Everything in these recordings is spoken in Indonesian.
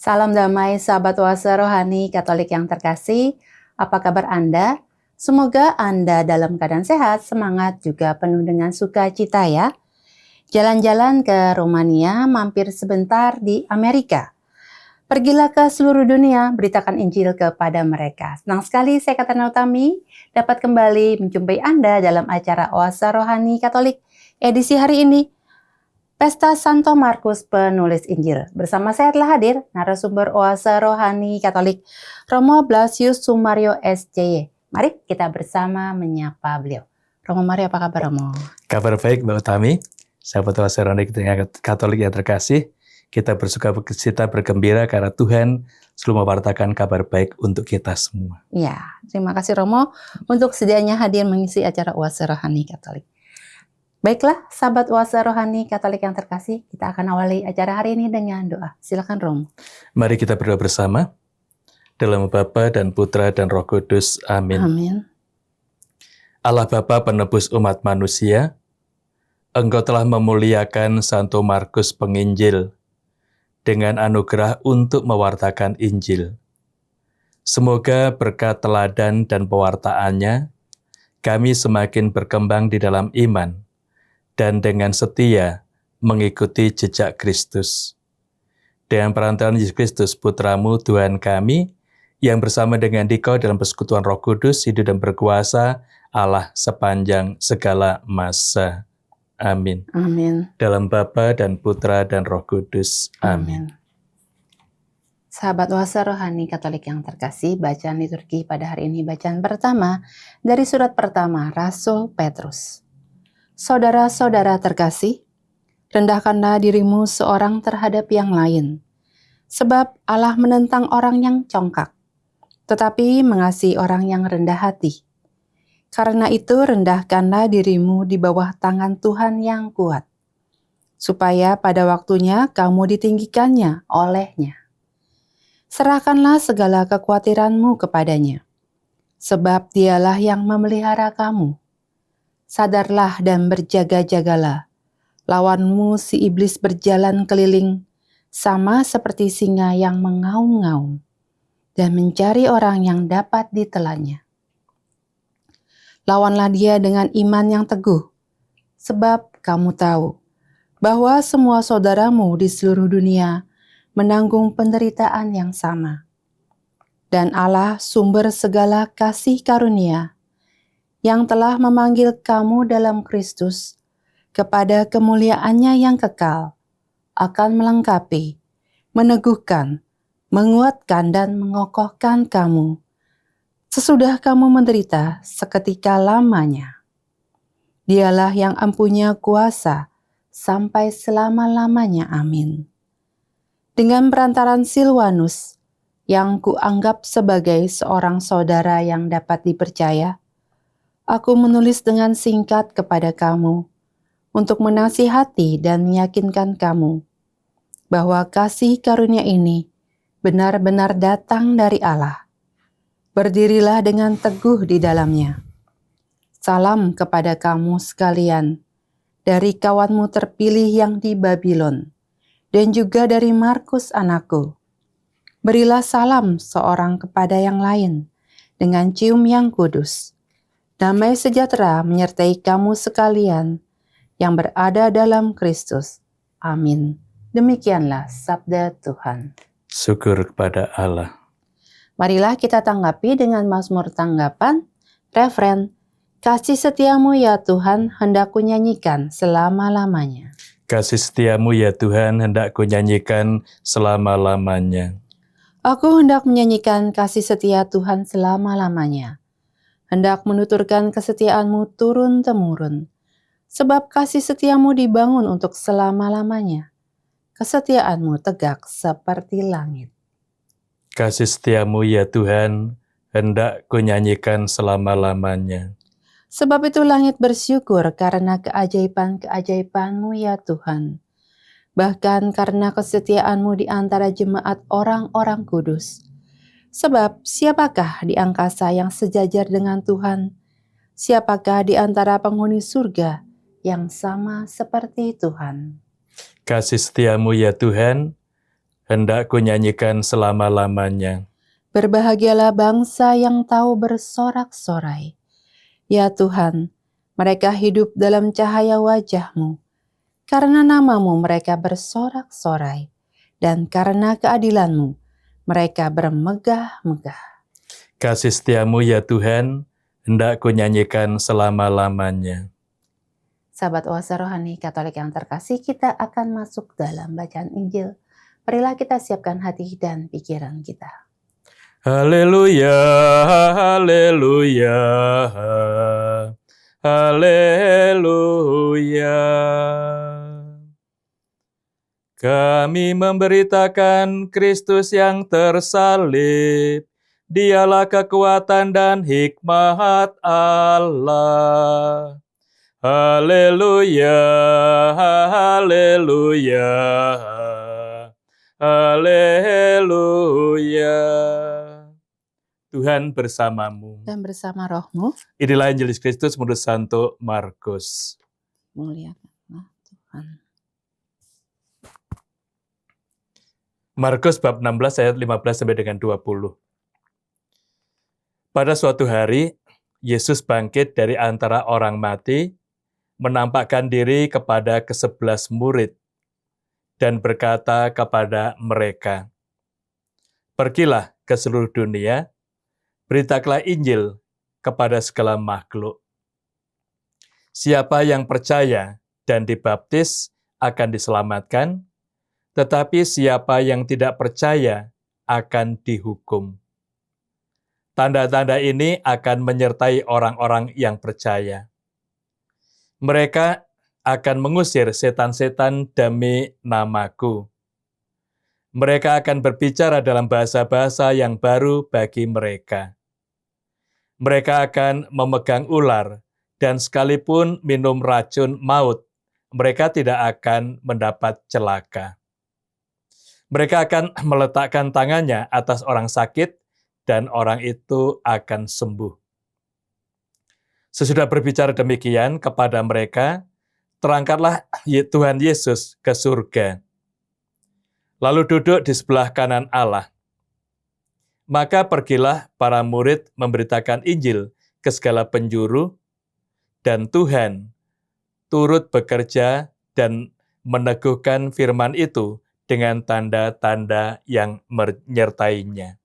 Salam damai sahabat oase rohani Katolik yang terkasih. Apa kabar Anda? Semoga Anda dalam keadaan sehat, semangat, juga penuh dengan sukacita ya. Jalan-jalan ke Romania, mampir sebentar di Amerika. Pergilah ke seluruh dunia, beritakan Injil kepada mereka. Senang sekali saya Katarina Utami dapat kembali menjumpai Anda dalam acara Oase Rohani Katolik edisi hari ini. Pesta Santo Markus penulis Injil. Bersama saya telah hadir narasumber Oase Rohani Katolik Romo Blasius Sumario SCY. Mari kita bersama menyapa beliau. Romo Mario, apa kabar Romo? Kabar baik Mbak Utami, sahabat Oase Rohani Katolik yang terkasih. Kita bersukacita bergembira karena Tuhan selalu mewartakan kabar baik untuk kita semua. Ya, terima kasih Romo untuk sedianya hadir mengisi acara Oase Rohani Katolik. Baiklah, sahabat Oase Rohani Katolik yang terkasih, kita akan awali acara hari ini dengan doa. Silakan Romo. Mari kita berdoa bersama. Dalam Bapa dan Putra dan Roh Kudus. Amin. Amin. Allah Bapa penebus umat manusia, Engkau telah memuliakan Santo Markus Penginjil dengan anugerah untuk mewartakan Injil. Semoga berkat teladan dan pewartaannya, kami semakin berkembang di dalam iman, dan dengan setia mengikuti jejak Kristus. Dengan perantaraan Yesus Kristus, Putramu, Tuhan kami, yang bersama dengan Dikau dalam persekutuan Roh Kudus, hidup dan berkuasa, Allah sepanjang segala masa. Amin. Amin. Dalam Bapa dan Putra dan Roh Kudus. Amin. Sahabat Oase Rohani Katolik yang terkasih, bacaan liturgi pada hari ini bacaan pertama dari surat pertama Rasul Petrus. Saudara-saudara terkasih, rendahkanlah dirimu seorang terhadap yang lain, sebab Allah menentang orang yang congkak, tetapi mengasihi orang yang rendah hati. Karena itu rendahkanlah dirimu di bawah tangan Tuhan yang kuat, supaya pada waktunya kamu ditinggikannya olehnya. Serahkanlah segala kekhawatiranmu kepadanya, sebab dialah yang memelihara kamu. Sadarlah dan berjaga-jagalah, lawanmu si iblis berjalan keliling, sama seperti singa yang mengaum-ngaum, dan mencari orang yang dapat ditelannya. Lawanlah dia dengan iman yang teguh, sebab kamu tahu bahwa semua saudaramu di seluruh dunia menanggung penderitaan yang sama. Dan Allah, sumber segala kasih karunia, yang telah memanggil kamu dalam Kristus kepada kemuliaannya yang kekal, akan melengkapi, meneguhkan, menguatkan, dan mengokohkan kamu sesudah kamu menderita seketika lamanya. Dialah yang empunya kuasa sampai selama-lamanya. Amin. Dengan perantaran Silwanus, yang kuanggap sebagai seorang saudara yang dapat dipercaya, aku menulis dengan singkat kepada kamu untuk menasihati dan meyakinkan kamu bahwa kasih karunia ini benar-benar datang dari Allah. Berdirilah dengan teguh di dalamnya. Salam kepada kamu sekalian dari kawanmu terpilih yang di Babylon, dan juga dari Markus anakku. Berilah salam seorang kepada yang lain dengan cium yang kudus. Damai sejahtera menyertai kamu sekalian yang berada dalam Kristus. Amin. Demikianlah sabda Tuhan. Syukur kepada Allah. Marilah kita tanggapi dengan Mazmur tanggapan, refren, kasih setiamu ya Tuhan hendak kunyanyikan selama-lamanya. Kasih setiamu ya Tuhan hendak kunyanyikan selama-lamanya. Aku hendak menyanyikan kasih setia Tuhan selama-lamanya. Hendak menuturkan kesetiaanmu turun-temurun. Sebab kasih setiamu dibangun untuk selama-lamanya. Kesetiaanmu tegak seperti langit. Kasih setiamu ya Tuhan, hendak kunyanyikan selama-lamanya. Sebab itu langit bersyukur karena keajaiban-keajaiban-Mu ya Tuhan. Bahkan karena kesetiaan-Mu di antara jemaat orang-orang kudus. Sebab siapakah di angkasa yang sejajar dengan Tuhan? Siapakah di antara penghuni surga yang sama seperti Tuhan? Kasih setiamu ya Tuhan, hendak kunyanyikan selama-lamanya. Berbahagialah bangsa yang tahu bersorak-sorai. Ya Tuhan, mereka hidup dalam cahaya wajah-Mu. Karena nama-Mu mereka bersorak-sorai, dan karena keadilan-Mu mereka bermegah-megah. Kasih setiamu ya Tuhan, hendak kunyanyikan selama-lamanya. Sahabat Oase Rohani Katolik yang terkasih, kita akan masuk dalam bacaan Injil. Marilah kita siapkan hati dan pikiran kita. Haleluya, haleluya, haleluya. Kami memberitakan Kristus yang tersalib. Dialah kekuatan dan hikmat Allah. Haleluya, haleluya, haleluya. Tuhan bersamamu. Dan bersama rohmu, Inilah Injil Kristus menurut Santo Markus. muliakanlah Tuhan. Markus bab 16 ayat 15 sampai dengan 20. Pada suatu hari, Yesus bangkit dari antara orang mati, menampakkan diri kepada ke-11 murid, dan berkata kepada mereka, "Pergilah ke seluruh dunia, beritakanlah Injil kepada segala makhluk. Siapa yang percaya dan dibaptis akan diselamatkan, tetapi siapa yang tidak percaya akan dihukum. Tanda-tanda ini akan menyertai orang-orang yang percaya. Mereka akan mengusir setan-setan demi namaku. Mereka akan berbicara dalam bahasa-bahasa yang baru bagi mereka. Mereka akan memegang ular, dan sekalipun minum racun maut, mereka tidak akan mendapat celaka. Mereka akan meletakkan tangannya atas orang sakit, dan orang itu akan sembuh." Sesudah berbicara demikian kepada mereka, terangkatlah Tuhan Yesus ke surga, lalu duduk di sebelah kanan Allah. Maka pergilah para murid memberitakan Injil ke segala penjuru, dan Tuhan turut bekerja dan meneguhkan firman itu dengan tanda-tanda yang menyertainya.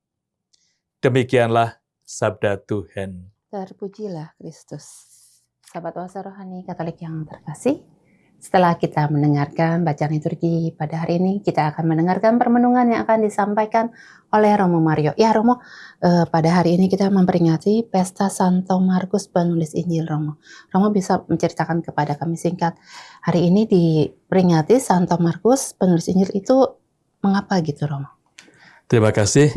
Demikianlah sabda Tuhan. Terpujilah Kristus. Sahabat Oase Rohani Katolik yang terkasih, setelah kita mendengarkan bacaan liturgi pada hari ini, kita akan mendengarkan permenungan yang akan disampaikan oleh Romo Mario. Ya Romo, pada hari ini kita memperingati Pesta Santo Markus penulis Injil. Romo bisa menceritakan kepada kami singkat, hari ini diperingati Santo Markus penulis Injil itu mengapa gitu Romo? Terima kasih.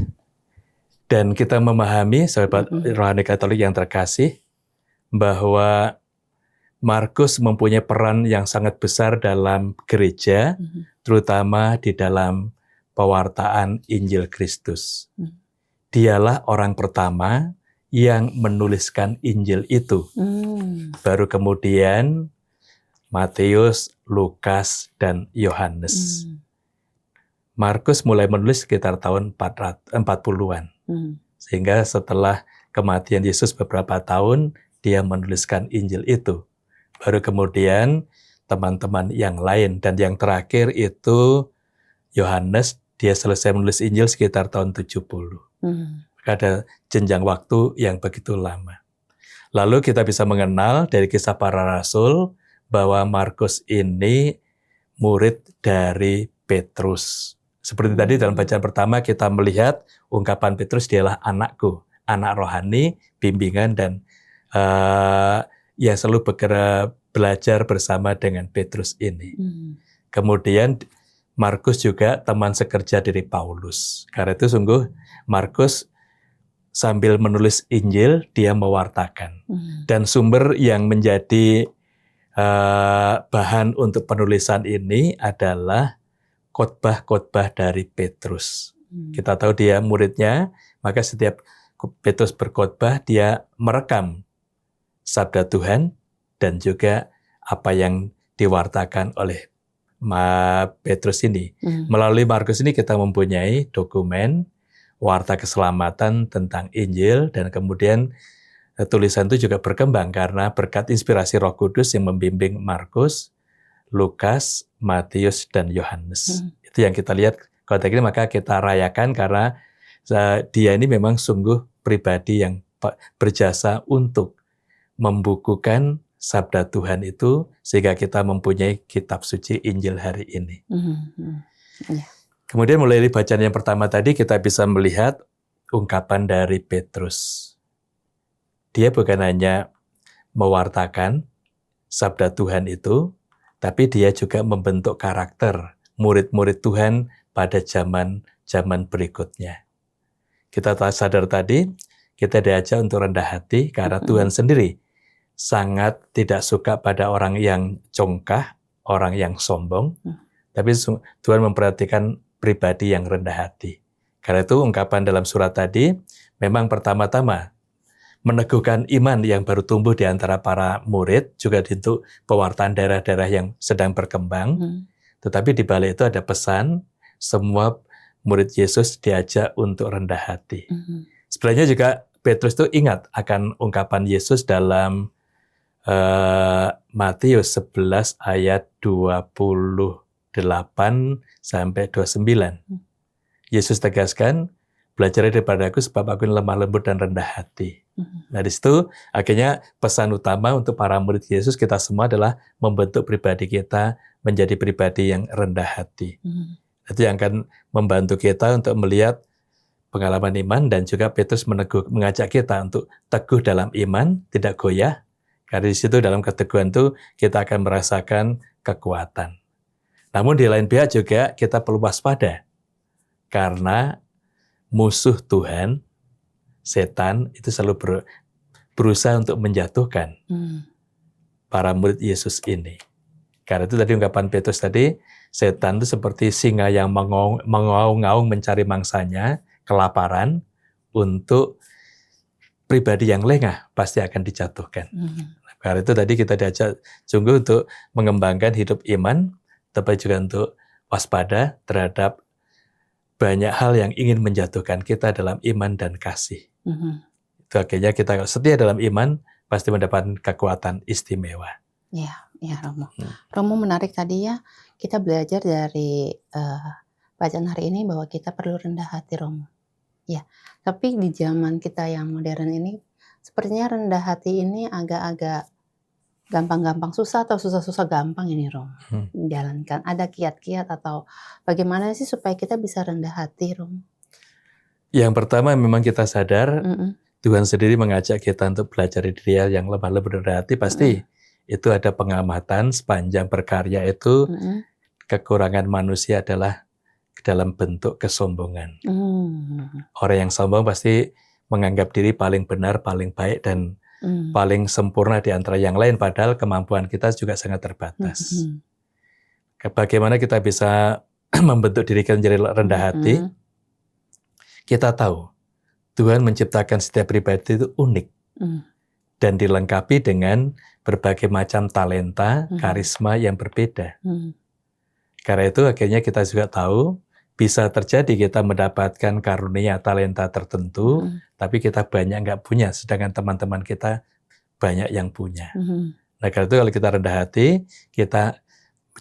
Dan kita memahami, sahabat rohani Katolik yang terkasih, bahwa Markus mempunyai peran yang sangat besar dalam gereja, terutama di dalam pewartaan Injil Kristus. Dialah orang pertama yang menuliskan Injil itu. Baru kemudian Matius, Lukas, dan Yohanes. Markus mulai menulis sekitar tahun 40-an. Sehingga setelah kematian Yesus beberapa tahun, dia menuliskan Injil itu. Baru kemudian teman-teman yang lain, dan yang terakhir itu Yohanes, dia selesai menulis Injil sekitar tahun 70. Ada jenjang waktu yang begitu lama. Lalu kita bisa mengenal dari kisah para rasul bahwa Markus ini murid dari Petrus. Seperti tadi dalam bacaan pertama kita melihat ungkapan Petrus, dialah anakku, anak rohani, bimbingan, dan yang selalu belajar bersama dengan Petrus ini. Kemudian Markus juga teman sekerja dari Paulus. Karena itu sungguh Markus sambil menulis Injil, dia mewartakan. Dan sumber yang menjadi bahan untuk penulisan ini adalah khotbah-khotbah dari Petrus. Kita tahu dia muridnya, maka setiap Petrus berkhotbah, dia merekam sabda Tuhan dan juga apa yang diwartakan oleh Petrus ini. Melalui Markus ini kita mempunyai dokumen warta keselamatan tentang Injil, dan kemudian tulisan itu juga berkembang karena berkat inspirasi Roh Kudus yang membimbing Markus, Lukas, Matius, dan Yohanes. Itu yang kita lihat konteks ini, maka kita rayakan karena dia ini memang sungguh pribadi yang berjasa untuk membukukan sabda Tuhan itu sehingga kita mempunyai kitab suci Injil hari ini. Kemudian mulai dari bacaan yang pertama tadi kita bisa melihat ungkapan dari Petrus. Dia bukan hanya mewartakan sabda Tuhan itu, tapi dia juga membentuk karakter murid-murid Tuhan pada zaman berikutnya. Kita sadar tadi, kita diajak untuk rendah hati karena Tuhan sendiri sangat tidak suka pada orang yang congkak, orang yang sombong, tapi Tuhan memperhatikan pribadi yang rendah hati. Karena itu ungkapan dalam surat tadi memang pertama-tama meneguhkan iman yang baru tumbuh di antara para murid, juga untuk pewartaan daerah-daerah yang sedang berkembang. Tetapi di balik itu ada pesan, semua murid Yesus diajak untuk rendah hati. Sebenarnya juga Petrus itu ingat akan ungkapan Yesus dalam Matius 11 ayat 28 sampai 29. Yesus tegaskan, belajarlah daripadaku sebab aku lemah lembut dan rendah hati. Nah di situ akhirnya pesan utama untuk para murid Yesus kita semua adalah membentuk pribadi kita menjadi pribadi yang rendah hati. Itu yang akan membantu kita untuk melihat pengalaman iman, dan juga Petrus mengajak kita untuk teguh dalam iman, tidak goyah. Karena di situ dalam keteguhan itu kita akan merasakan kekuatan. Namun di lain pihak juga kita perlu waspada. Karena musuh Tuhan, setan, itu selalu berusaha untuk menjatuhkan para murid Yesus ini. Karena itu tadi ungkapan Petrus tadi, setan itu seperti singa yang mengaung-ngaung mencari mangsanya, kelaparan, untuk pribadi yang lengah pasti akan dijatuhkan. Karena itu tadi kita diajak sungguh untuk mengembangkan hidup iman, tapi juga untuk waspada terhadap banyak hal yang ingin menjatuhkan kita dalam iman dan kasih. Itu akhirnya kita setia dalam iman, pasti mendapatkan kekuatan istimewa. Ya Romo. Romo menarik tadi ya, kita belajar dari bacaan hari ini bahwa kita perlu rendah hati, Romo. Ya, tapi di zaman kita yang modern ini, sepertinya rendah hati ini agak-agak gampang-gampang susah atau susah-susah gampang ini, Romo. Menjalankan. Ada kiat-kiat atau bagaimana sih supaya kita bisa rendah hati, Romo? Yang pertama memang kita sadar Tuhan sendiri mengajak kita untuk belajar dari Dia yang lemah lembut dan rendah hati. Pasti itu ada pengamatan sepanjang berkarya itu kekurangan manusia adalah dalam bentuk kesombongan. Orang yang sombong pasti menganggap diri paling benar, paling baik, dan paling sempurna di antara yang lain, padahal kemampuan kita juga sangat terbatas. Bagaimana kita bisa membentuk diri kita menjadi rendah hati? Kita tahu Tuhan menciptakan setiap pribadi itu unik dan dilengkapi dengan berbagai macam talenta, karisma yang berbeda. Karena itu akhirnya kita juga tahu bisa terjadi kita mendapatkan karunia talenta tertentu, tapi kita banyak nggak punya, sedangkan teman-teman kita banyak yang punya. Nah karena itu kalau kita rendah hati, kita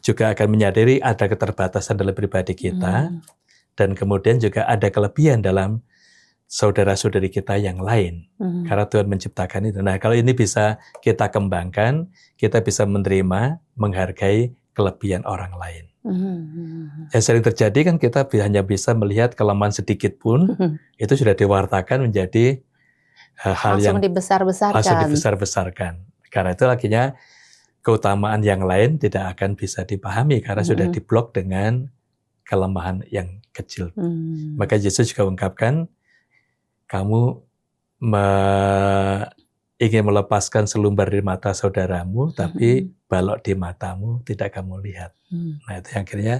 juga akan menyadari ada keterbatasan dalam pribadi kita, dan kemudian juga ada kelebihan dalam saudara-saudari kita yang lain. Karena Tuhan menciptakan itu. Nah kalau ini bisa kita kembangkan, kita bisa menerima, menghargai kelebihan orang lain. Yang sering terjadi kan kita hanya bisa melihat kelemahan sedikit pun, itu sudah diwartakan menjadi hal yang langsung dibesar-besarkan. Karena itu akhirnya keutamaan yang lain tidak akan bisa dipahami karena sudah diblok dengan kelemahan yang kecil. Maka Yesus juga ungkapkan, kamu ingin melepaskan selumbar di mata saudaramu, tapi balok di matamu tidak kamu lihat. Nah itu yang akhirnya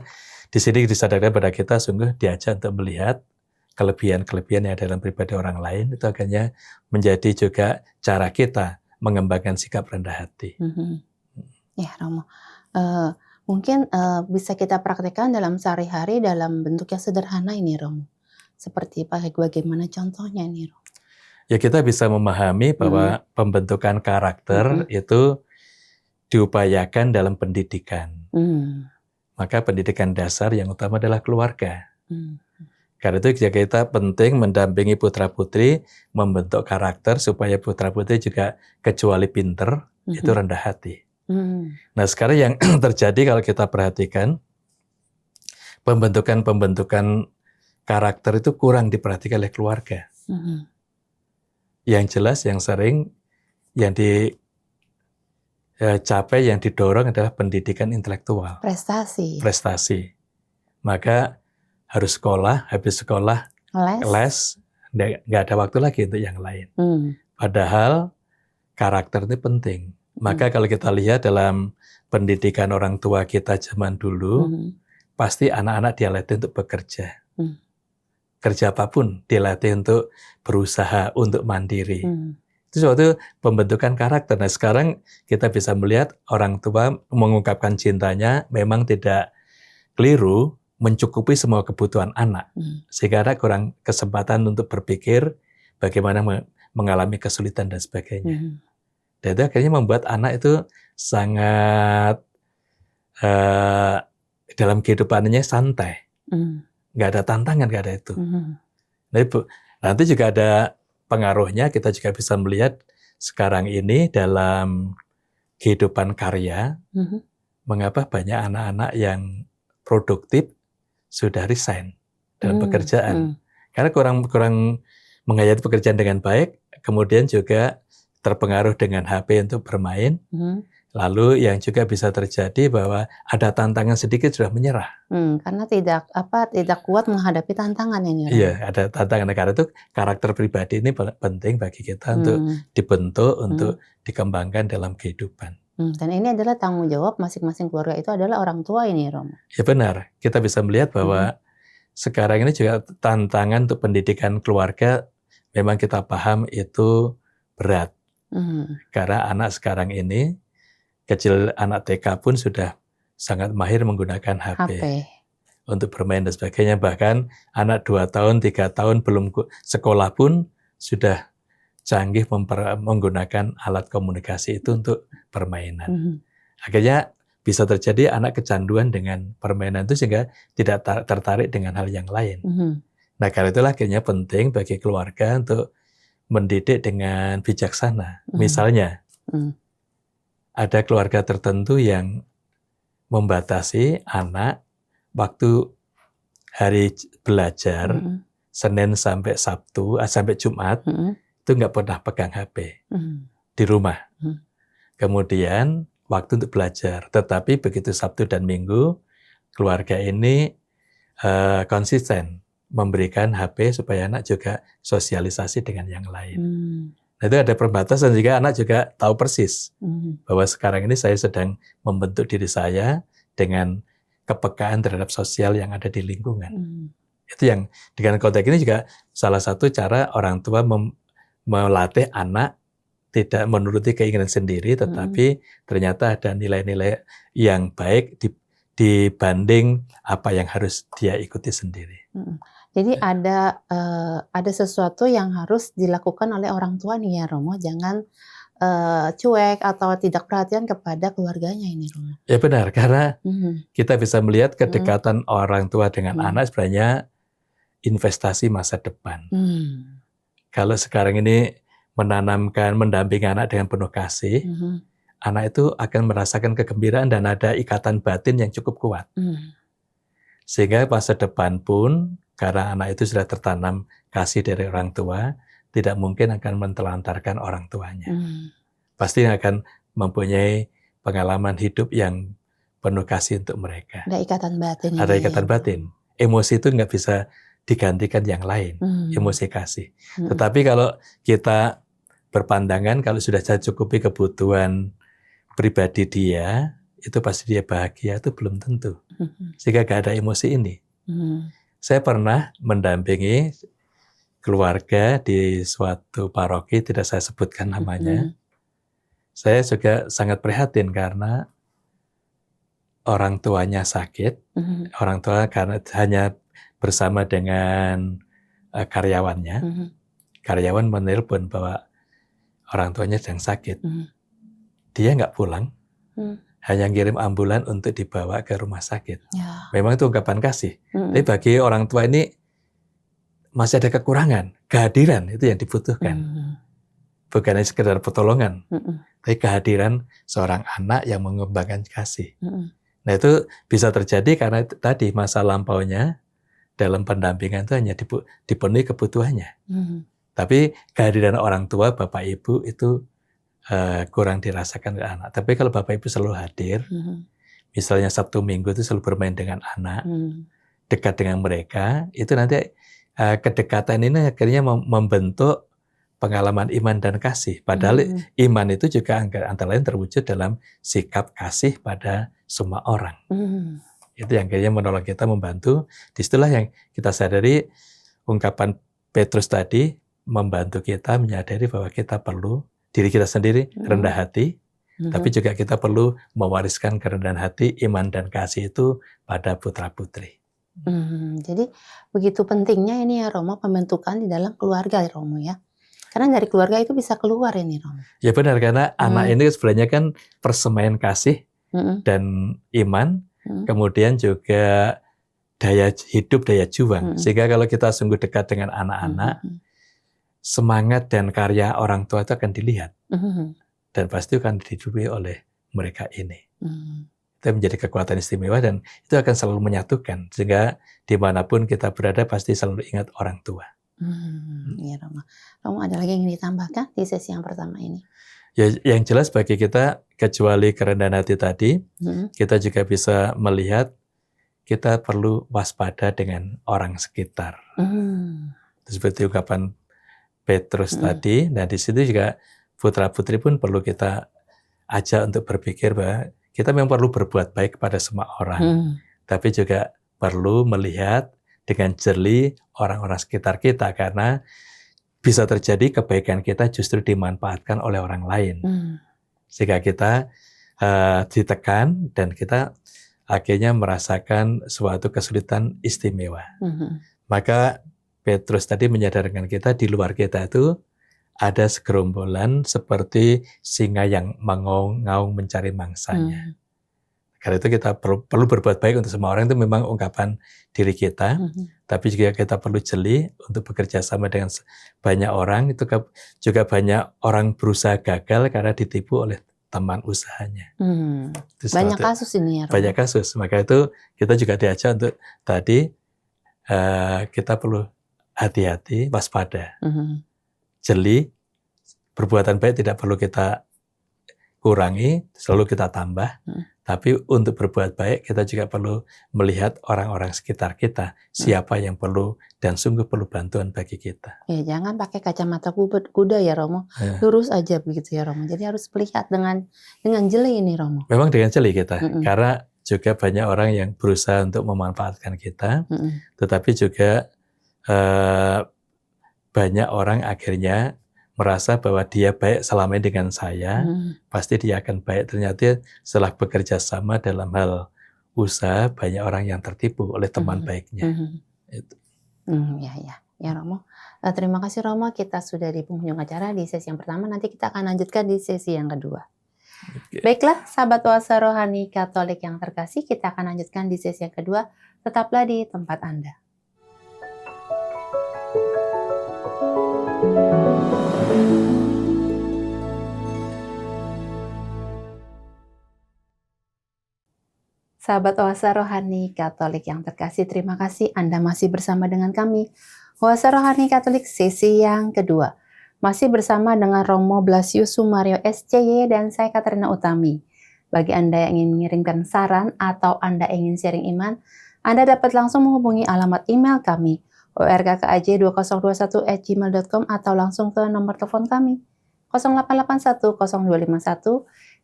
di sini disadarkan pada kita sungguh diajak untuk melihat kelebihan-kelebihan yang ada dalam pribadi orang lain. Itu akhirnya menjadi juga cara kita mengembangkan sikap rendah hati. Ya Romo, Mungkin bisa kita praktekkan dalam sehari-hari dalam bentuk yang sederhana ini Romo. Seperti bagaimana contohnya nih Romo? Ya kita bisa memahami bahwa pembentukan karakter itu diupayakan dalam pendidikan. Maka pendidikan dasar yang utama adalah keluarga. Karena itu kita penting mendampingi putra-putri membentuk karakter supaya putra-putri juga kecuali pinter, itu rendah hati. Nah sekarang yang terjadi kalau kita perhatikan, pembentukan karakter itu kurang diperhatikan oleh keluarga. Yang jelas, yang sering, yang dicapai, yang didorong adalah pendidikan intelektual. Prestasi. Maka harus sekolah, habis sekolah les, nggak ada waktu lagi untuk yang lain. Padahal karakter ini penting. Maka kalau kita lihat dalam pendidikan orang tua kita zaman dulu, pasti anak-anak dilatih untuk bekerja. Kerja apapun dilatih untuk berusaha, untuk mandiri. Itu suatu pembentukan karakter. Nah sekarang kita bisa melihat orang tua mengungkapkan cintanya memang tidak keliru, mencukupi semua kebutuhan anak. Sehingga anak kurang kesempatan untuk berpikir bagaimana mengalami kesulitan dan sebagainya. Dan itu akhirnya membuat anak itu sangat dalam kehidupannya santai. Nggak ada tantangan, nggak ada itu. Nah, nanti juga ada pengaruhnya, kita juga bisa melihat sekarang ini dalam kehidupan karya, mengapa banyak anak-anak yang produktif sudah resign dalam pekerjaan. Karena kurang menghayati pekerjaan dengan baik, kemudian juga terpengaruh dengan HP untuk bermain, lalu yang juga bisa terjadi bahwa ada tantangan sedikit sudah menyerah. Karena tidak kuat menghadapi tantangan ini. Iya, ada tantangan. Karena itu karakter pribadi ini penting bagi kita untuk dibentuk, untuk dikembangkan dalam kehidupan. Dan ini adalah tanggung jawab masing-masing keluarga, itu adalah orang tua ini, Romo. Ya benar, kita bisa melihat bahwa sekarang ini juga tantangan untuk pendidikan keluarga memang kita paham itu berat. Karena anak sekarang ini kecil, anak TK pun sudah sangat mahir menggunakan HP untuk bermain dan sebagainya. Bahkan anak 2 tahun, 3 tahun belum sekolah pun sudah canggih menggunakan alat komunikasi itu untuk permainan. Akhirnya bisa terjadi anak kecanduan dengan permainan itu sehingga tidak tertarik dengan hal yang lain. Nah karena itulah akhirnya penting bagi keluarga untuk mendidik dengan bijaksana. Misalnya, ada keluarga tertentu yang membatasi anak waktu hari belajar, Senin sampai Sabtu, sampai Jumat, itu nggak pernah pegang HP di rumah. Kemudian waktu untuk belajar, tetapi begitu Sabtu dan Minggu, keluarga ini konsisten memberikan HP supaya anak juga sosialisasi dengan yang lain. Nah, itu ada perbatasan juga, anak juga tahu persis bahwa sekarang ini saya sedang membentuk diri saya dengan kepekaan terhadap sosial yang ada di lingkungan. Itu yang dengan konteks ini juga salah satu cara orang tua melatih anak tidak menuruti keinginan sendiri, tetapi ternyata ada nilai-nilai yang baik dibanding apa yang harus dia ikuti sendiri. Jadi ada sesuatu yang harus dilakukan oleh orang tua nih ya Romo, jangan cuek atau tidak perhatian kepada keluarganya ini Romo. Ya benar, karena kita bisa melihat kedekatan orang tua dengan anak sebenarnya investasi masa depan. Kalau sekarang ini mendampingi anak dengan penuh kasih, anak itu akan merasakan kegembiraan dan ada ikatan batin yang cukup kuat. Sehingga masa depan pun, karena anak itu sudah tertanam kasih dari orang tua, tidak mungkin akan mentelantarkan orang tuanya. Pasti akan mempunyai pengalaman hidup yang penuh kasih untuk mereka. Ada ikatan batin. Ada ikatan batin. Emosi itu nggak bisa digantikan yang lain, emosi kasih. Tetapi kalau kita berpandangan kalau sudah cukupi kebutuhan pribadi dia, itu pasti dia bahagia, itu belum tentu. Sehingga gak ada emosi ini. Saya pernah mendampingi keluarga di suatu paroki, tidak saya sebutkan namanya. Saya juga sangat prihatin karena orang tuanya sakit, Mhm. orang tua karena hanya bersama dengan karyawannya, Mhm. karyawan menelpon bahwa orang tuanya sedang sakit. Mhm. Dia nggak pulang, Mhm. hanya ngirim ambulan untuk dibawa ke rumah sakit. Ya. Memang itu ungkapan kasih. Tapi Mhm. bagi orang tua ini masih ada kekurangan, kehadiran itu yang dibutuhkan. Mhm. Bukan hanya sekedar pertolongan, Mhm. tapi kehadiran seorang anak yang mengembangkan kasih. Mhm. Nah itu bisa terjadi karena tadi masa lampaunya dalam pendampingan itu hanya dipenuhi kebutuhannya. Mhm. Tapi kehadiran orang tua, bapak ibu itu kurang dirasakan oleh anak. Tapi kalau bapak ibu selalu hadir, Mhm. misalnya Sabtu Minggu itu selalu bermain dengan anak, Mhm. dekat dengan mereka, itu nanti kedekatan ini akhirnya membentuk pengalaman iman dan kasih. Padahal iman itu juga antara lain terwujud dalam sikap kasih pada semua orang. Mhm. Itu yang akhirnya menolong kita, membantu. Disitulah yang kita sadari ungkapan Petrus tadi membantu kita menyadari bahwa kita perlu diri kita sendiri rendah hati, tapi juga kita perlu mewariskan kerendahan hati, iman dan kasih itu pada putra-putri. Jadi begitu pentingnya ini ya Romo, pembentukan di dalam keluarga ya Romo ya. Karena dari keluarga itu bisa keluar ini Romo. Ya benar, karena anak ini sebenarnya kan persemaian kasih Mhm. dan iman, kemudian juga daya hidup, daya juang. Sehingga kalau kita sungguh dekat dengan anak-anak, semangat dan karya orang tua itu akan dilihat. Dan pasti akan dihidupi oleh mereka ini. Itu menjadi kekuatan istimewa dan itu akan selalu menyatukan. Sehingga dimanapun kita berada pasti selalu ingat orang tua. Iya Romo. Romo ada lagi yang ingin ditambahkan di sesi yang pertama ini? Ya, yang jelas bagi kita, kecuali kerendahan hati tadi, kita juga bisa melihat kita perlu waspada dengan orang sekitar. Seperti ungkapan Petrus tadi, nah di situ juga putra-putri pun perlu kita ajak untuk berpikir bahwa kita memang perlu berbuat baik kepada semua orang, tapi juga perlu melihat dengan jeli orang-orang sekitar kita, karena bisa terjadi kebaikan kita justru dimanfaatkan oleh orang lain. Sehingga kita ditekan dan kita akhirnya merasakan suatu kesulitan istimewa. Maka Petrus tadi menyadarkan kita di luar kita itu ada segerombolan seperti singa yang mengaung-ngaung mencari mangsanya. Karena itu kita perlu berbuat baik untuk semua orang, itu memang ungkapan diri kita, tapi juga kita perlu jeli untuk bekerja sama dengan banyak orang. Itu juga banyak orang berusaha gagal karena ditipu oleh teman usahanya. Banyak kasus ini ya Romo. Banyak kasus, maka itu kita juga diajak untuk tadi kita perlu hati-hati, waspada, jeli, perbuatan baik tidak perlu kita kurangi, selalu kita tambah. Tapi untuk berbuat baik kita juga perlu melihat orang-orang sekitar kita, siapa yang perlu dan sungguh perlu bantuan bagi kita. Ya, jangan pakai kacamata kuda ya Romo, lurus aja begitu ya Romo. Jadi harus melihat dengan jeli ini Romo. Memang dengan jeli kita, karena juga banyak orang yang berusaha untuk memanfaatkan kita, tetapi juga banyak orang akhirnya merasa bahwa dia baik selama ini dengan saya, pasti dia akan baik. Ternyata setelah bekerja sama dalam hal usaha, banyak orang yang tertipu oleh teman baiknya. Itu. Ya Romo. Terima kasih Romo, kita sudah di penghujung acara di sesi yang pertama, nanti kita akan lanjutkan di sesi yang kedua. Baiklah, sahabat Oase Rohani Katolik yang terkasih, kita akan lanjutkan di sesi yang kedua. Tetaplah di tempat Anda. Sahabat Oase Rohani Katolik yang terkasih, terima kasih Anda masih bersama dengan kami. Oase Rohani Katolik sesi yang kedua. Masih bersama dengan Romo Blasius Sumario SCY dan saya Katrina Utami. Bagi Anda yang ingin mengirimkan saran atau Anda ingin sharing iman, Anda dapat langsung menghubungi alamat email kami orkkaj2021@gmail.com atau langsung ke nomor telepon kami 0881 0251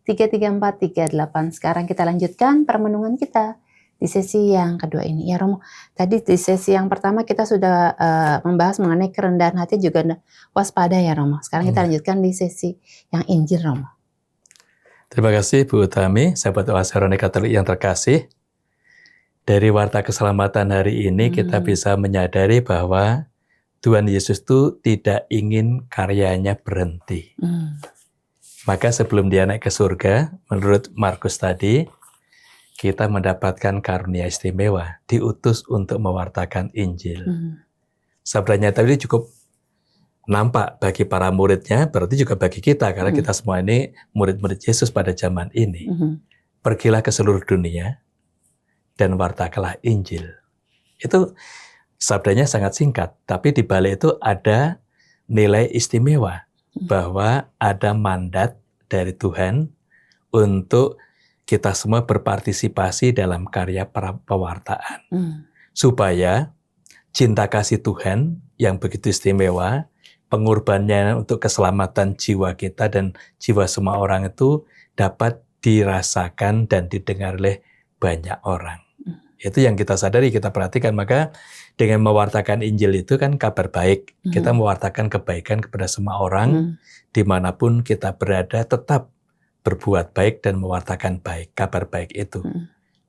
33438. Sekarang kita lanjutkan permenungan kita di sesi yang kedua ini. Ya Romo, tadi di sesi yang pertama kita sudah membahas mengenai kerendahan hati juga waspada ya Romo. Sekarang kita lanjutkan di sesi yang Injil Romo. Terima kasih Bu Utami, sahabat Oase Roni Katolik yang terkasih. Dari warta keselamatan hari ini kita bisa menyadari bahwa Tuhan Yesus itu tidak ingin karyanya berhenti. Maka sebelum dia naik ke surga, menurut Markus tadi, kita mendapatkan karunia istimewa, diutus untuk mewartakan Injil. Sabdanya tadi cukup nampak bagi para muridnya, berarti juga bagi kita, karena kita semua ini murid-murid Yesus pada zaman ini. Pergilah ke seluruh dunia dan wartakanlah Injil. Itu sabdanya sangat singkat, tapi di balik itu ada nilai istimewa, bahwa ada mandat dari Tuhan untuk kita semua berpartisipasi dalam karya pewartaan. Supaya cinta kasih Tuhan yang begitu istimewa, pengorbanannya untuk keselamatan jiwa kita dan jiwa semua orang itu dapat dirasakan dan didengar oleh banyak orang. Itu yang kita sadari, kita perhatikan. Maka dengan mewartakan Injil itu kan kabar baik. Kita mewartakan kebaikan kepada semua orang, dimanapun kita berada, tetap berbuat baik dan mewartakan baik, kabar baik itu.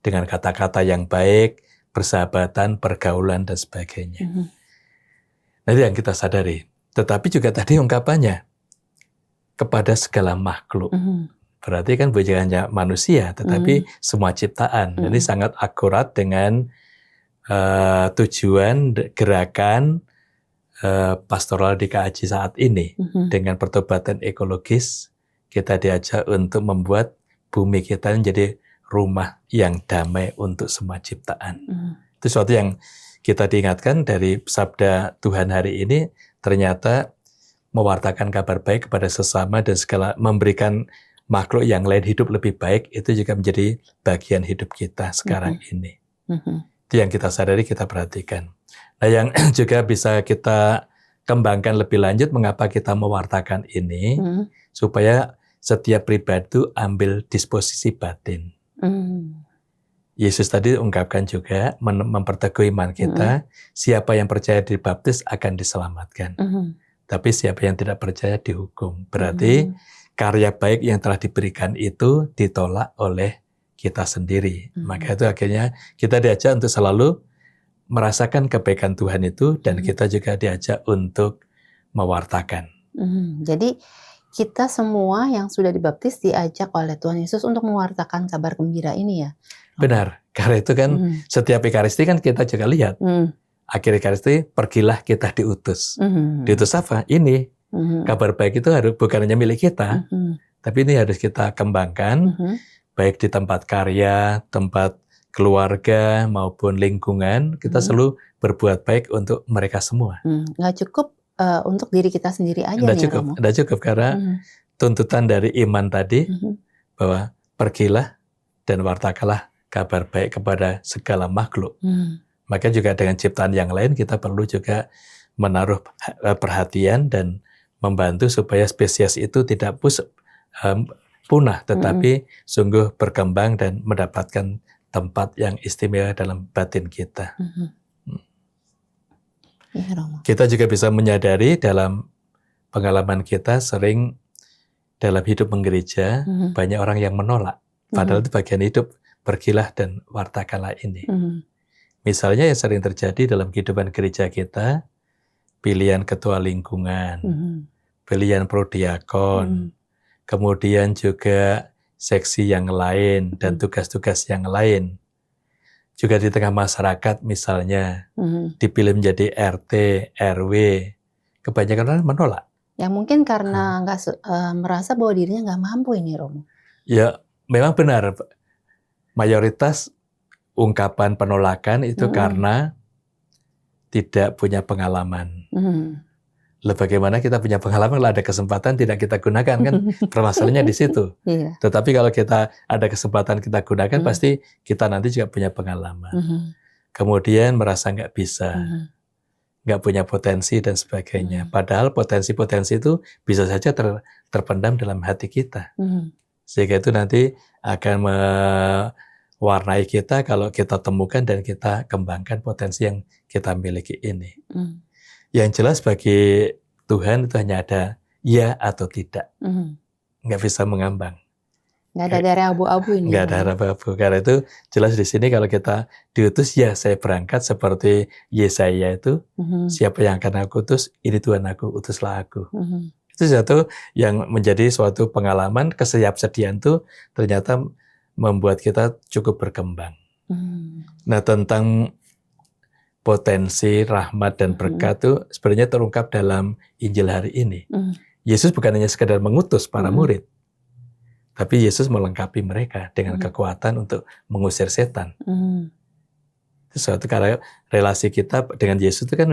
Dengan kata-kata yang baik, persahabatan, pergaulan, dan sebagainya. Nah, itu yang kita sadari. Tetapi juga tadi ungkapannya, kepada segala makhluk. Berarti kan bukan hanya manusia, tetapi semua ciptaan. Ini sangat akurat dengan tujuan gerakan pastoral di KAJ saat ini. Dengan pertobatan ekologis, kita diajak untuk membuat bumi kita menjadi rumah yang damai untuk semua ciptaan. Itu sesuatu yang kita diingatkan dari sabda Tuhan hari ini, ternyata mewartakan kabar baik kepada sesama dan segala, memberikan makhluk yang lain hidup lebih baik, itu juga menjadi bagian hidup kita sekarang ini. Itu yang kita sadari, kita perhatikan. Nah, yang juga bisa kita kembangkan lebih lanjut, mengapa kita mewartakan ini, supaya setiap pribadi itu ambil disposisi batin. Yesus tadi ungkapkan juga, memperteguh iman kita, siapa yang percaya dibaptis akan diselamatkan. Tapi siapa yang tidak percaya dihukum. Berarti karya baik yang telah diberikan itu ditolak oleh kita sendiri. Maka itu akhirnya kita diajak untuk selalu merasakan kebaikan Tuhan itu, dan kita juga diajak untuk mewartakan. Jadi kita semua yang sudah dibaptis diajak oleh Tuhan Yesus untuk mewartakan kabar gembira ini ya? Benar, karena itu kan setiap Ekaristi kan kita juga lihat. Akhir Ekaristi, pergilah kita diutus. Diutus apa? Ini. Kabar baik itu harus bukan hanya milik kita, tapi ini harus kita kembangkan, baik di tempat karya, tempat keluarga, maupun lingkungan. Kita selalu berbuat baik untuk mereka semua. Nggak cukup untuk diri kita sendiri aja Nggak nih, cukup, Romo. nggak cukup, karena tuntutan dari iman tadi, bahwa pergilah dan wartakanlah kabar baik kepada segala makhluk. Maka juga dengan ciptaan yang lain kita perlu juga menaruh perhatian dan membantu supaya spesies itu tidak punah, tetapi sungguh berkembang dan mendapatkan tempat yang istimewa dalam batin kita. Ya, Romo. Kita juga bisa menyadari dalam pengalaman kita sering dalam hidup menggereja, banyak orang yang menolak. Padahal itu bagian hidup. Pergilah dan wartakanlah ini. Misalnya yang sering terjadi dalam kehidupan gereja kita, pilihan ketua lingkungan, pilihan prodiakon, kemudian juga seksi yang lain dan tugas-tugas yang lain. Juga di tengah masyarakat misalnya, dipilih menjadi RT, RW, kebanyakan orang menolak. Ya mungkin karena merasa bahwa dirinya nggak mampu ini, Romo. Ya memang benar. Mayoritas ungkapan penolakan itu karena tidak punya pengalaman. Lalu bagaimana kita punya pengalaman, kalau ada kesempatan tidak kita gunakan, kan permasalahannya di situ. Tetapi kalau kita ada kesempatan kita gunakan, pasti kita nanti juga punya pengalaman. Kemudian merasa nggak bisa, nggak punya potensi dan sebagainya. Padahal potensi-potensi itu bisa saja terpendam dalam hati kita. Sehingga itu nanti akan mewarnai kita kalau kita temukan dan kita kembangkan potensi yang kita miliki ini. Yang jelas bagi Tuhan itu hanya ada ya atau tidak. Nggak bisa mengambang. Nggak ada daerah abu-abu ini. Nggak ada abu-abu. Karena itu jelas di sini kalau kita diutus, ya saya berangkat seperti Yesaya itu, siapa yang akan aku utus? Ini Tuhan aku, utuslah aku. Itu satu yang menjadi suatu pengalaman kesiapsediaan itu ternyata membuat kita cukup berkembang. Nah, tentang potensi rahmat dan berkat itu sebenarnya terungkap dalam Injil hari ini. Yesus bukan hanya sekedar mengutus para murid, tapi Yesus melengkapi mereka dengan kekuatan untuk mengusir setan. Itu suatu karena relasi kita dengan Yesus itu kan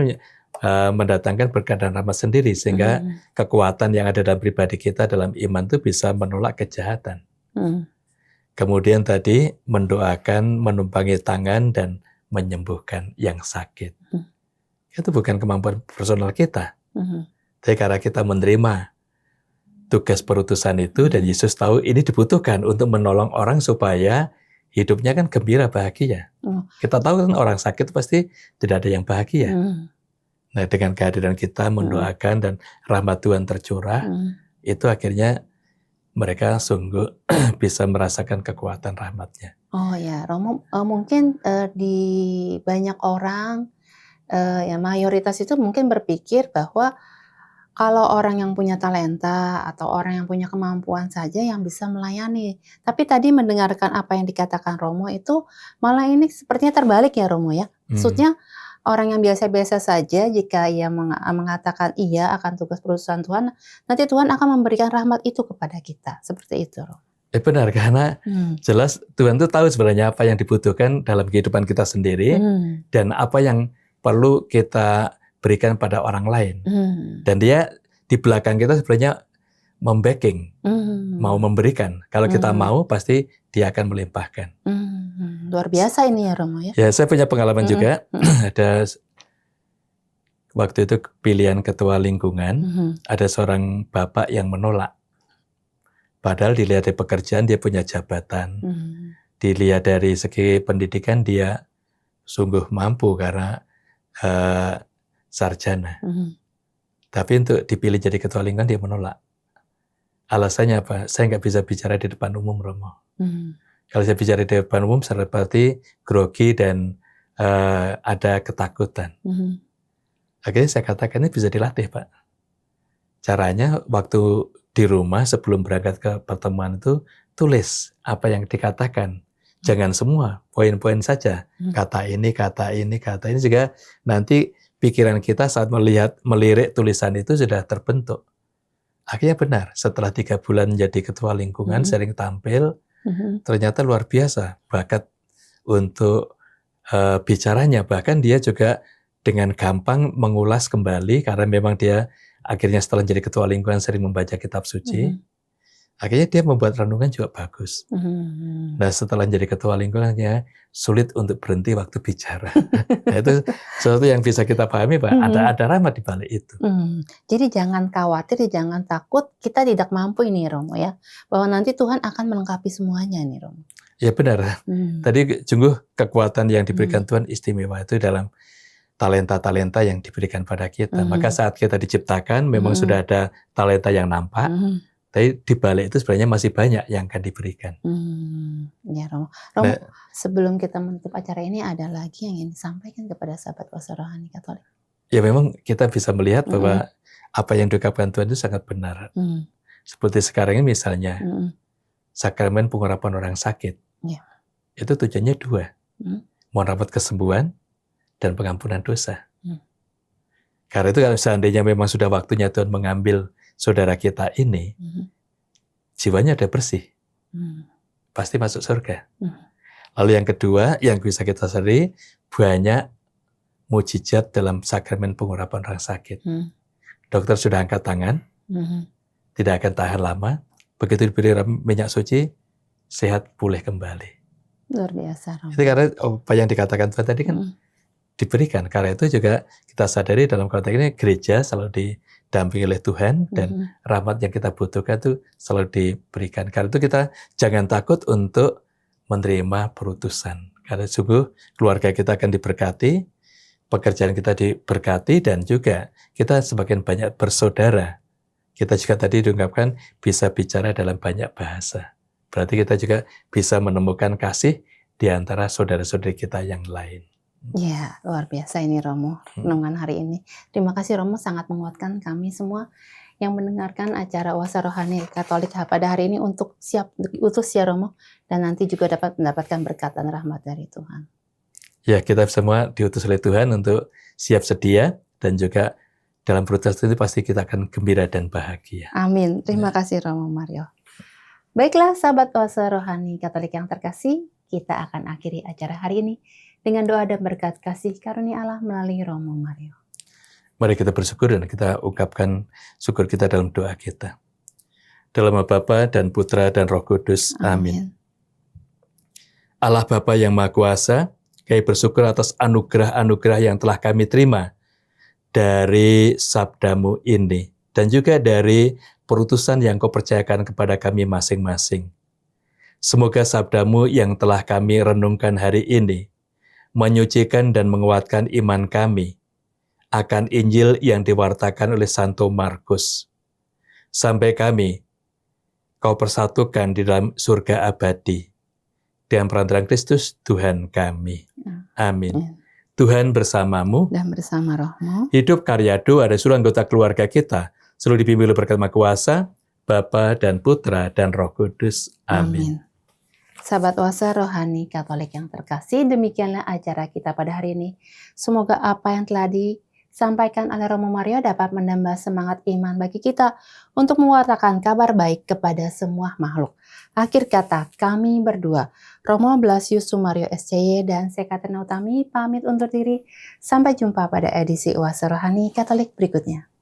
mendatangkan berkat dan rahmat sendiri, sehingga kekuatan yang ada dalam pribadi kita dalam iman itu bisa menolak kejahatan. Kemudian tadi mendoakan, menumpangi tangan, dan menyembuhkan yang sakit. Itu bukan kemampuan personal kita. Tapi karena kita menerima tugas perutusan itu, dan Yesus tahu ini dibutuhkan untuk menolong orang supaya hidupnya kan gembira, bahagia. Kita tahu kan orang sakit pasti tidak ada yang bahagia. Nah, dengan kehadiran kita mendoakan dan rahmat Tuhan tercurah, itu akhirnya mereka sungguh bisa merasakan kekuatan rahmat-Nya. Oh ya, Romo, mungkin di banyak orang, ya mayoritas itu mungkin berpikir bahwa kalau orang yang punya talenta atau orang yang punya kemampuan saja yang bisa melayani. Tapi tadi mendengarkan apa yang dikatakan Romo itu malah ini sepertinya terbalik ya Romo ya. Maksudnya orang yang biasa-biasa saja jika ia mengatakan iya akan tugas perutusan Tuhan, nanti Tuhan akan memberikan rahmat itu kepada kita. Seperti itu Romo. Benar, karena jelas Tuhan itu tahu sebenarnya apa yang dibutuhkan dalam kehidupan kita sendiri dan apa yang perlu kita berikan pada orang lain. Dan dia di belakang kita sebenarnya membacking, mau memberikan. Kalau kita mau, pasti dia akan melimpahkan. Luar biasa ini ya Romo ya. Ya, saya punya pengalaman juga. Ada waktu itu pilihan ketua lingkungan, ada seorang bapak yang menolak. Padahal dilihat dari pekerjaan dia punya jabatan. Dilihat dari segi pendidikan dia sungguh mampu karena sarjana. Tapi untuk dipilih jadi ketua lingkungan dia menolak. Alasannya apa? Saya nggak bisa bicara di depan umum, Romo. Kalau saya bicara di depan umum, seperti grogi dan ada ketakutan. Akhirnya saya katakan ini bisa dilatih, Pak. Caranya waktu di rumah sebelum berangkat ke pertemuan itu tulis apa yang dikatakan. Jangan semua, poin-poin saja. Kata ini juga nanti pikiran kita saat melirik tulisan itu sudah terbentuk. Akhirnya benar, setelah 3 bulan menjadi ketua lingkungan, sering tampil, ternyata luar biasa bakat untuk bicaranya. Bahkan dia juga dengan gampang mengulas kembali, karena memang dia akhirnya setelah menjadi ketua lingkungan sering membaca kitab suci. Akhirnya dia membuat renungan juga bagus. Nah, setelah menjadi ketua lingkungannya sulit untuk berhenti waktu bicara. Nah, itu sesuatu yang bisa kita pahami, Pak. Ada rahmat di balik itu. Jadi jangan khawatir, jangan takut. Kita tidak mampu ini, Romo ya. Bahwa nanti Tuhan akan melengkapi semuanya nih, Romo. Ya benar. Tadi sungguh kekuatan yang diberikan Tuhan istimewa itu dalam talenta-talenta yang diberikan pada kita. Maka saat kita diciptakan memang sudah ada talenta yang nampak. Tapi di balik itu sebenarnya masih banyak yang akan diberikan. Ya Romo. Romo, sebelum kita menutup acara ini ada lagi yang ingin disampaikan kepada sahabat kuasa rohani Katolik. Ya memang kita bisa melihat bahwa apa yang diungkapkan Tuhan itu sangat benar. Seperti sekarang ini misalnya, sakramen pengurapan orang sakit. Itu tujuannya 2. Mendapat kesembuhan dan pengampunan dosa. Karena itu kalau seandainya memang sudah waktunya Tuhan mengambil saudara kita ini, jiwanya udah bersih, pasti masuk surga. Lalu yang kedua, yang bisa kita sadari, banyak mujizat dalam sakramen pengurapan orang sakit. Dokter sudah angkat tangan, tidak akan tahan lama, begitu diberi minyak suci, sehat pulih kembali. Luar biasa, Romo. Itu karena apa yang dikatakan Tuhan tadi kan diberikan. Karena itu juga kita sadari dalam konteks ini gereja selalu didampingi oleh Tuhan dan rahmat yang kita butuhkan itu selalu diberikan. Karena itu kita jangan takut untuk menerima perutusan. Karena sungguh keluarga kita akan diberkati, pekerjaan kita diberkati, dan juga kita semakin banyak bersaudara. Kita juga tadi diungkapkan bisa bicara dalam banyak bahasa. Berarti kita juga bisa menemukan kasih di antara saudara-saudari kita yang lain. Ya, luar biasa ini Romo, renungan hari ini. Terima kasih Romo, sangat menguatkan kami semua yang mendengarkan acara Oase Rohani Katolik pada hari ini untuk siap diutus ya Romo, dan nanti juga dapat mendapatkan berkat dan rahmat dari Tuhan. Ya, kita semua diutus oleh Tuhan untuk siap sedia, dan juga dalam proses itu pasti kita akan gembira dan bahagia. Amin. Terima kasih Romo Mario. Baiklah sahabat Oase Rohani Katolik yang terkasih, kita akan akhiri acara hari ini dengan doa dan berkat kasih karunia Allah melalui Romo Mario. Mari kita bersyukur dan kita ungkapkan syukur kita dalam doa kita. Dalam nama Bapa dan Putra dan Roh Kudus. Amin. Allah Bapa yang Maha Kuasa, kami bersyukur atas anugerah-anugerah yang telah kami terima dari sabda-Mu ini, dan juga dari perutusan yang Kau percayakan kepada kami masing-masing. Semoga sabda-Mu yang telah kami renungkan hari ini menyucikan dan menguatkan iman kami akan Injil yang diwartakan oleh Santo Markus. Sampai kami Kau persatukan di dalam surga abadi. Dengan perantaraan Kristus, Tuhan kami. Amin. Tuhan bersamamu. Dan bersama rohmu. Hidup karyado ada seluruh anggota keluarga kita, selalu dibimbing oleh berkat Maha Kuasa, Bapa dan Putra dan Roh Kudus. Amin. Sahabat Oase Rohani Katolik yang terkasih, demikianlah acara kita pada hari ini. Semoga apa yang telah disampaikan oleh Romo Mario dapat menambah semangat iman bagi kita untuk mewartakan kabar baik kepada semua makhluk. Akhir kata, kami berdua, Romo Blasius Sumario SCY dan saya Katrina Utami, pamit undur diri. Sampai jumpa pada edisi Oase Rohani Katolik berikutnya.